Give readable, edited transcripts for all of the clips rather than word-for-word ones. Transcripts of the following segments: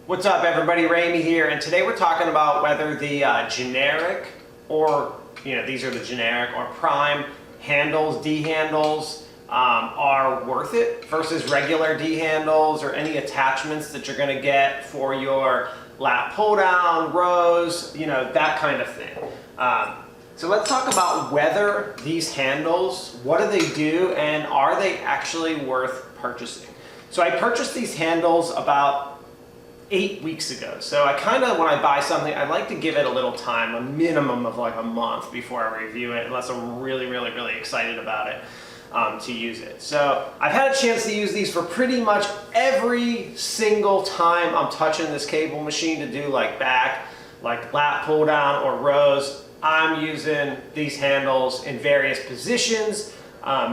What's up everybody, Ramey here, and today we're talking about whether the generic or, these are the generic or prime handles, D handles, are worth it versus regular D handles or any attachments that you're going to get for your lat pull down, rows, that kind of thing. So let's talk about whether these handles, what do they do, and are they actually worth purchasing? So I purchased these handles about 8 weeks ago. So I when I buy something, I like to give it a little time, a minimum of like a month before I review it, unless I'm really excited about it to use it. So I've had a chance to use these for pretty much every single time I'm touching this cable machine to do like lat pull down or rows. I'm using these handles in various positions,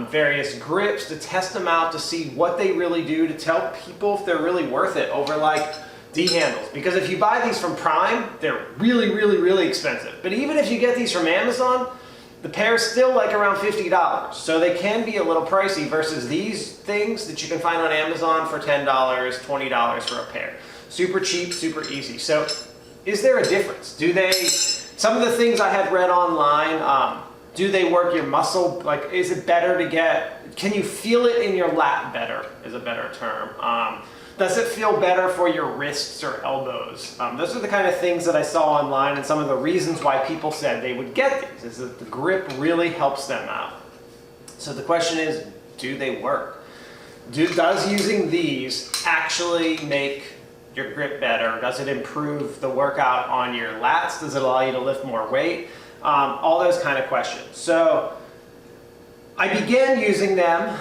various grips to test them out to see what they really do, to tell people if they're really worth it over like D handles. Because if you buy these from Prime, they're really expensive. But even if you get these from Amazon, the pair is still like around $50. So they can be a little pricey versus these things that you can find on Amazon for $10, $20 for a pair. Super cheap, super easy. So is there a difference? Some of the things I had read online, do they work your muscle? Like, is it better to can you feel it in your lat better, is a better term. Does it feel better for your wrists or elbows? Those are the kind of things that I saw online, and some of the reasons why people said they would get these is that the grip really helps them out. So the question is, do they work? Does using these actually make your grip better? Does it improve the workout on your lats? Does it allow you to lift more weight? All those kind of questions. So I began using them,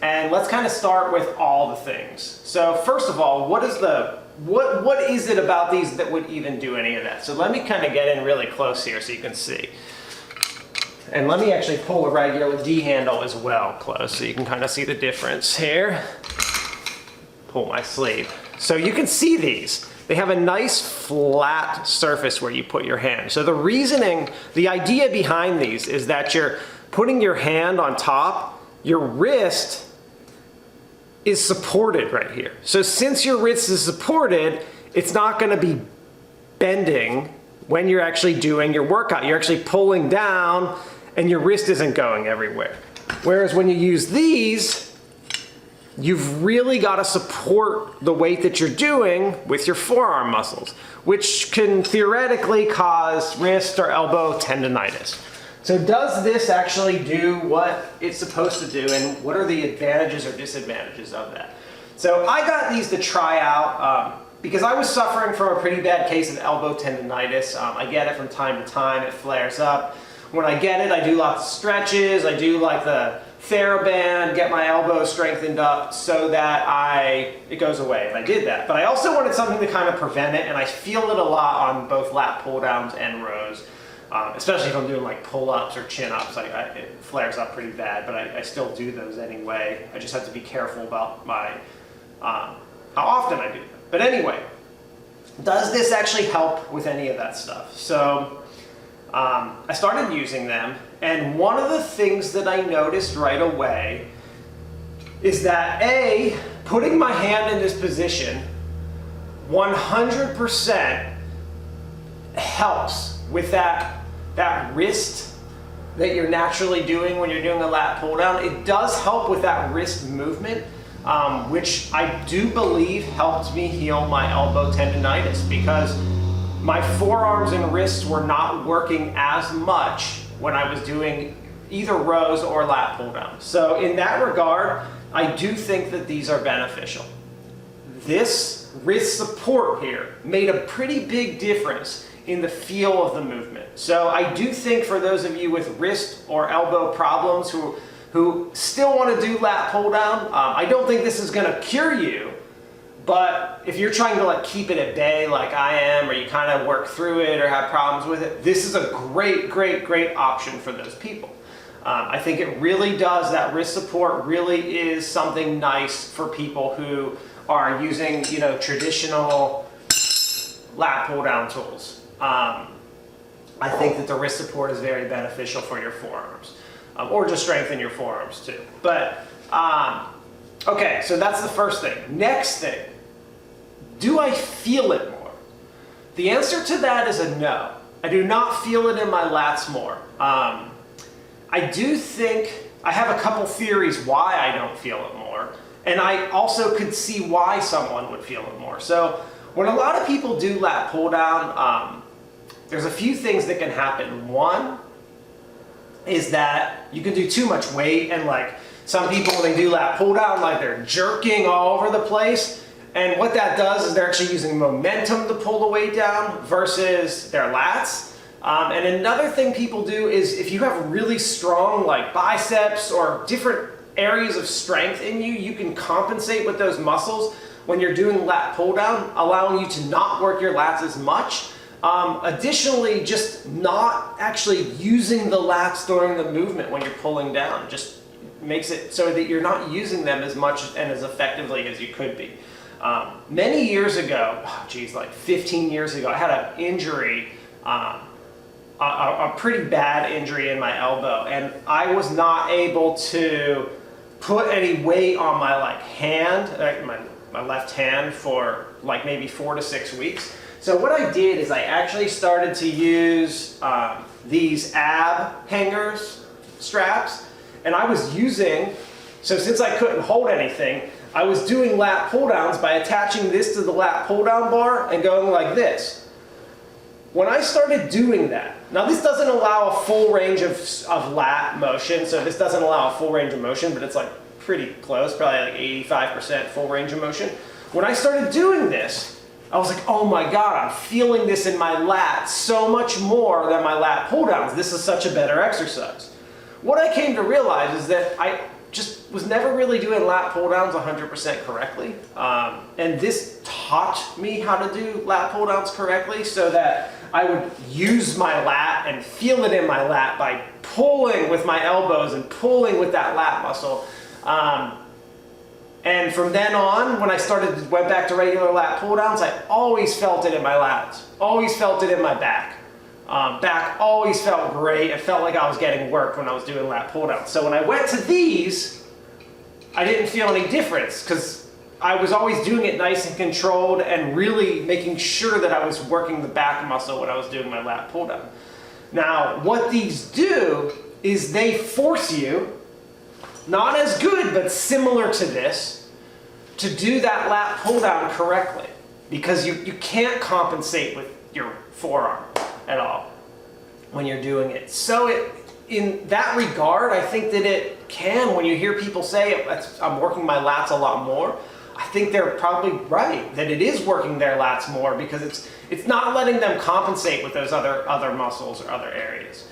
and let's kind of start with all the things. So first of all, what is it about these that would even do any of that? So let me kind of get in really close here so you can see. And let me actually pull a regular D handle as well close so you can kind of see the difference here. Pull my sleeve. So you can see these. They have a nice flat surface where you put your hand. So the idea behind these is that you're putting your hand on top, your wrist is supported right here. So since your wrist is supported, it's not going to be bending when you're actually doing your workout. You're actually pulling down and your wrist isn't going everywhere. Whereas when you use these, you've really got to support the weight that you're doing with your forearm muscles, which can theoretically cause wrist or elbow tendonitis. So does this actually do what it's supposed to do, and what are the advantages or disadvantages of that? So I got these to try out because I was suffering from a pretty bad case of elbow tendonitis. I get it from time to time, it flares up. When I get it, I do lots of stretches, I do like the TheraBand, get my elbow strengthened up so that it goes away, and I did that. But I also wanted something to kind of prevent it, and I feel it a lot on both lat pull downs and rows. Especially if I'm doing like pull-ups or chin-ups, it flares up pretty bad, but I still do those anyway. I just have to be careful about how often I do them. But anyway, does this actually help with any of that stuff? So I started using them, and one of the things that I noticed right away is that putting my hand in this position 100% helps with that wrist that you're naturally doing when you're doing a lat pull down. It does help with that wrist movement, which I do believe helped me heal my elbow tendonitis, because my forearms and wrists were not working as much when I was doing either rows or lat pull down. So in that regard, I do think that these are beneficial. This wrist support here made a pretty big difference in the feel of the movement. So I do think for those of you with wrist or elbow problems who still want to do lat pull down, I don't think this is going to cure you, but if you're trying to keep it at bay like I am, or you kind of work through it or have problems with it, this is a great option for those people. I think it really does, that wrist support really is something nice for people who are using traditional lat pull down tools. I think that the wrist support is very beneficial for your forearms, or just strengthen your forearms too. But okay, so that's the first thing. Next thing, Do I feel it more? The answer to that is a no. I do not feel it in my lats more. I do think, I have a couple theories why I don't feel it more, and I also could see why someone would feel it more. So when a lot of people do lat pull down, there's a few things that can happen. One is that you can do too much weight, and like some people when they do lat pull down, like they're jerking all over the place. And what that does is they're actually using momentum to pull the weight down versus their lats. And another thing people do is if you have really strong like biceps or different areas of strength in you, you can compensate with those muscles when you're doing lat pull down, allowing you to not work your lats as much. Additionally, just not actually using the lats during the movement when you're pulling down just makes it so that you're not using them as much and as effectively as you could be. Many years ago, like 15 years ago, I had an injury, a pretty bad injury in my elbow, and I was not able to put any weight on my like hand, my left hand, for like maybe 4 to 6 weeks. So what I did is I actually started to use these ab hangers straps, and I was using, so since I couldn't hold anything, I was doing lat pull downs by attaching this to the lat pull down bar and going like this. When I started doing that, now this doesn't allow a full range of lat motion, so this doesn't allow a full range of motion, but it's like pretty close, probably like 85% full range of motion. When I started doing this, I was like, oh my God, I'm feeling this in my lats so much more than my lat pull downs. This is such a better exercise. What I came to realize is that I just was never really doing lat pull downs 100% correctly. And this taught me how to do lat pull downs correctly so that I would use my lat and feel it in my lat by pulling with my elbows and pulling with that lat muscle. And from then on, when I went back to regular lat pull downs, I always felt it in my lats, always felt it in my back. Back always felt great. It felt like I was getting work when I was doing lat pull downs. So when I went to these, I didn't feel any difference because I was always doing it nice and controlled and really making sure that I was working the back muscle when I was doing my lat pull down. Now, what these do is they force you, not as good, but similar to this, to do that lat pull down correctly, because you can't compensate with your forearm at all when you're doing it. So in that regard, I think that it can, when you hear people say, I'm working my lats a lot more, I think they're probably right, that it is working their lats more because it's not letting them compensate with those other muscles or other areas.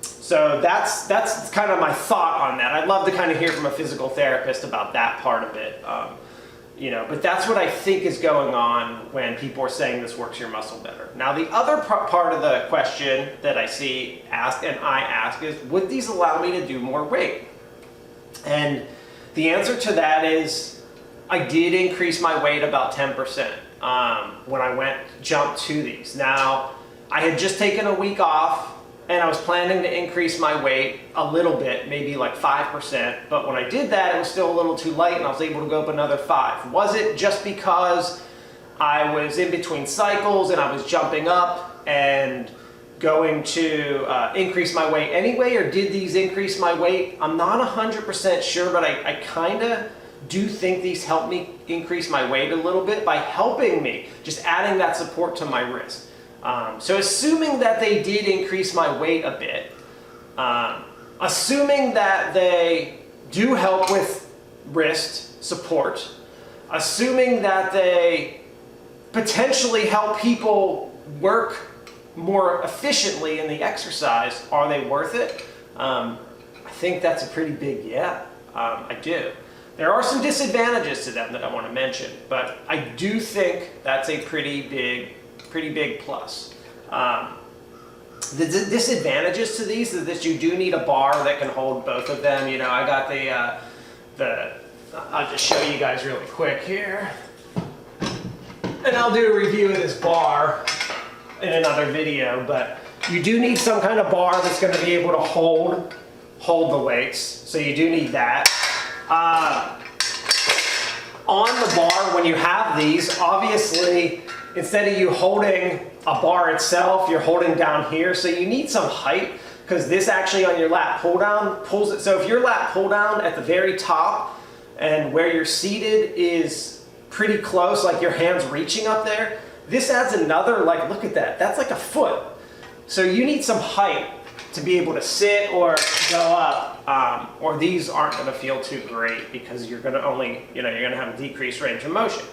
So that's kind of my thought on that. I'd love to kind of hear from a physical therapist about that part of it. But that's what I think is going on when people are saying this works your muscle better. Now, the other part of the question that I see asked and I ask is, would these allow me to do more weight? And the answer to that is, I did increase my weight about 10% when I jumped to these. Now, I had just taken a week off, and I was planning to increase my weight a little bit, maybe like 5%, but when I did that, it was still a little too light, and I was able to go up another 5. Was it just because I was in between cycles and I was jumping up and going to increase my weight anyway, or did these increase my weight? I'm not 100% sure, but I kind of do think these help me increase my weight a little bit by helping me, just adding that support to my wrist. So assuming that they did increase my weight a bit, assuming that they do help with wrist support, assuming that they potentially help people work more efficiently in the exercise, are they worth it? I think that's a pretty big yeah. I do. There are some disadvantages to them that I want to mention, but I do think that's a pretty big plus. The disadvantages to these is that you do need a bar that can hold both of them. I got I'll just show you guys really quick here. And I'll do a review of this bar in another video, but you do need some kind of bar that's going to be able to hold the weights. So you do need that. on the bar, when you have these, obviously, instead of you holding a bar itself, you're holding down here. So you need some height, because this actually on your lat pull down pulls it. So if your lat pull down at the very top and where you're seated is pretty close, like your hand's reaching up there, this adds another, like, look at that. That's like a foot. So you need some height to be able to sit or go up, or these aren't going to feel too great because you're going to only, you're going to have a decreased range of motion.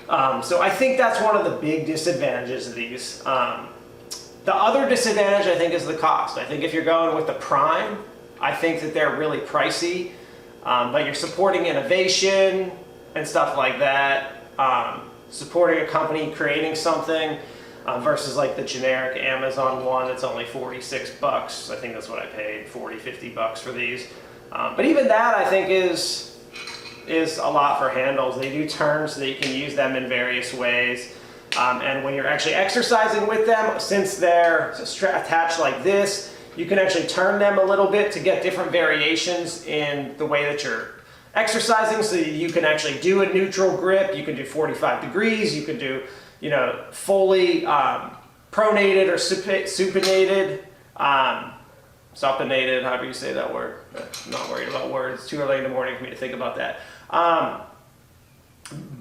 So I think that's one of the big disadvantages of these. The other disadvantage, I think, is the cost. I think if you're going with the Prime, I think that they're really pricey, but you're supporting innovation and stuff like that, supporting a company creating something, versus like the generic Amazon one, it's only 46 bucks. I think that's what I paid, 40, 50 bucks for these. But even that, I think, is a lot for handles. They do turn so that you can use them in various ways. And when you're actually exercising with them, since they're attached like this, you can actually turn them a little bit to get different variations in the way that you're exercising. So you can actually do a neutral grip, you can do 45 degrees, you can do, fully pronated or supinated, supinated, however you say that word. I'm not worried about words. It's too early in the morning for me to think about that.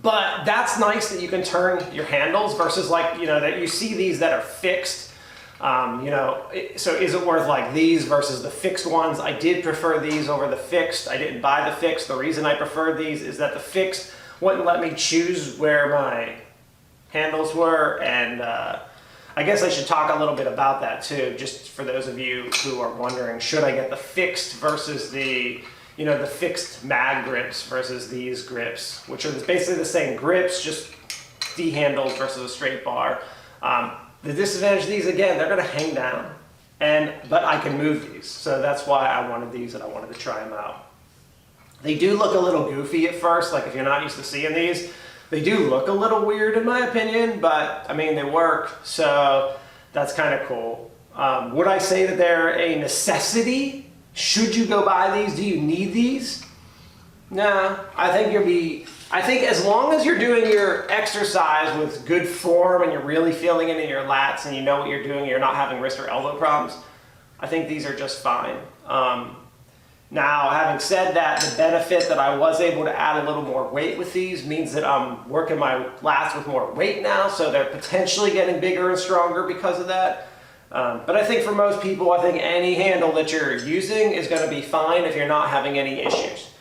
But that's nice that you can turn your handles versus like, that you see these that are fixed. So is it worth like these versus the fixed ones? I did prefer these over the fixed. I didn't buy the fixed. The reason I preferred these is that the fixed wouldn't let me choose where my handles were, and I guess I should talk a little bit about that too, just for those of you who are wondering, should I get the fixed versus the the fixed mag grips versus these grips, which are basically the same grips, just D handles versus a straight bar. The disadvantage of these, again, they're going to hang down, but I can move these, so that's why I wanted these and I wanted to try them out. They do look a little goofy at first, like if you're not used to seeing these, they do look a little weird in my opinion, but I mean, they work, so that's kind of cool. Would I say that they're a necessity? Should you go buy these? Do you need these? No, I think as long as you're doing your exercise with good form and you're really feeling it in your lats and you know what you're doing, you're not having wrist or elbow problems, I think these are just fine. Now, having said that, the benefit that I was able to add a little more weight with these means that I'm working my lats with more weight now, so they're potentially getting bigger and stronger because of that. But I think for most people, I think any handle that you're using is going to be fine if you're not having any issues.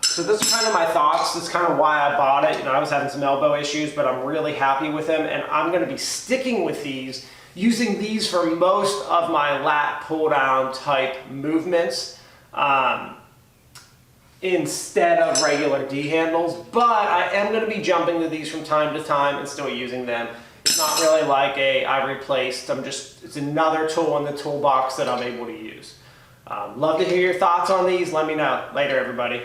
So this is kind of my thoughts. This is kind of why I bought it. I was having some elbow issues, but I'm really happy with them, and I'm going to be sticking with these, using these for most of my lat pull-down type movements. Instead of regular D handles, but I am going to be jumping to these from time to time and still using them. It's not really like I replaced, it's another tool in the toolbox that I'm able to use. Love to hear your thoughts on these. Let me know. Later, everybody.